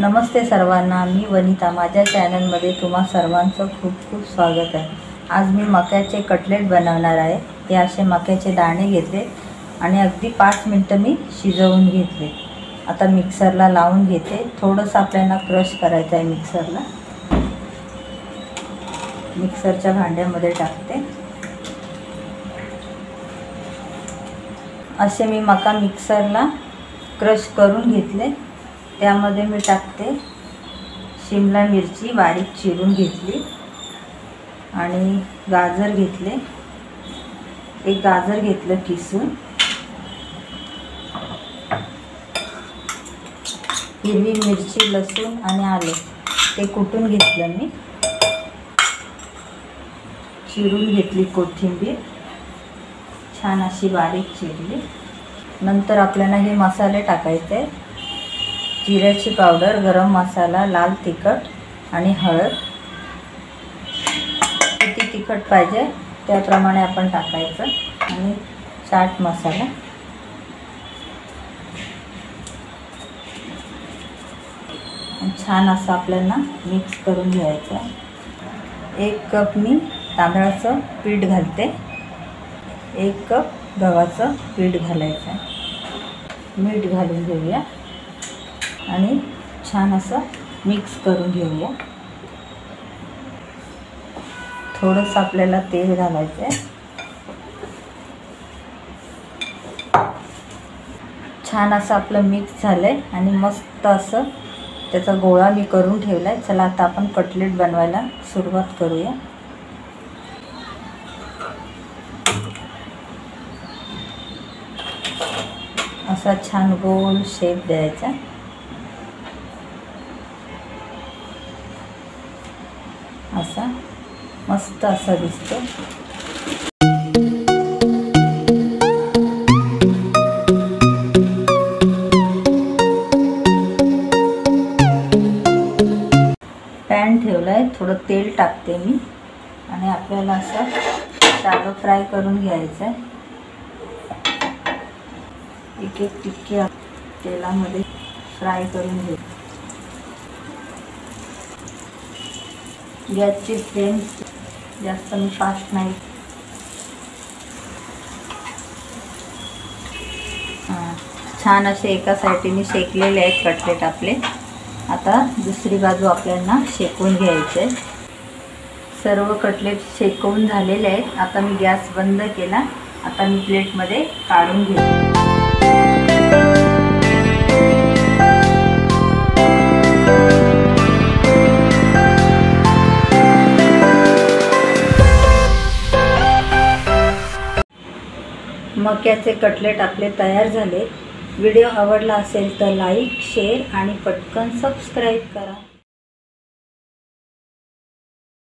नमस्ते सर्वांना, मी वनिता। माझ्या चॅनलमध्ये तुम्हा सर्वांचं खूप खूप स्वागत आहे। आज मी मक्याचे कटलेट बनवणार आहे। हे असे मक्याचे दाणे घेतले आणि अगदी 5 मिनिटं मी शिजवून घेतले। आता मिक्सरला लावून घेते। थोडंसं आपल्याला क्रश करायचं आहे मिक्सरला। मिक्सरच्या भांड्यामध्ये टाकते। असे मी मका मिक्सरला क्रश करून घेतले। त्यामध्ये मी टाकते शिमला मिरची बारीक चिरून घेतली आणि गाजर घेतले। एक गाजर घेतलं किसून, हिरवी मिरची, लसूण आणि आले ते कुटून घेतलं मी। चिरून घेतली कोथिंबीर, छान अशी बारीक चिरली। नंतर आपल्याला हे मसाले टाकायचे। जिऱ्याची पावडर, गरम मसाला, लाल तिखट आणि हळद। किती तिखट पाहिजे त्याप्रमाणे आपण टाकायचं आणि चाट मसाला। छान असं आपल्याला मिक्स करून घ्यायचं। 1 कप मी तांदळाचं पीठ घालते, 1 कप गव्हाचं पीठ घालायचं। मीठ घालून घेऊया आणि छान असं मिक्स करून घेऊया। थोडंसं आपल्याला तेल घालायचं आहे। छान असं आपलं मिक्स झालंय आणि मस्त असं त्याचा गोळा मी करून ठेवलाय। चला आता आपण कटलेट बनवायला सुरुवात करूया। असा छान गोल शेप द्यायचा। असा मस्त असा दिसतो। पॅन ठेवलाय, थोडं तेल टाकते मी आणि आपल्याला असं शॅलो फ्राय करून घ्यायचं आहे। एक एक टिक्की तेलामध्ये फ्राय करून घ्यायची। गॅसची फ्लेम जास्त मी फास्ट नाही। छान असे एका साईडने शेकलेले आहेत कटलेट आपले। आता दुसरी बाजू आपल्याला शेकून घ्यायचे। सर्व कटलेट शेकवून झालेले आहेत। आता मी गॅस बंद केला। आता मी प्लेटमध्ये काढून घेते। मक्याचे कटलेट आपले तयार झाले। व्हिडिओ आवडला असेल तर लाईक, शेअर आणि पटकन सबस्क्राईब करा।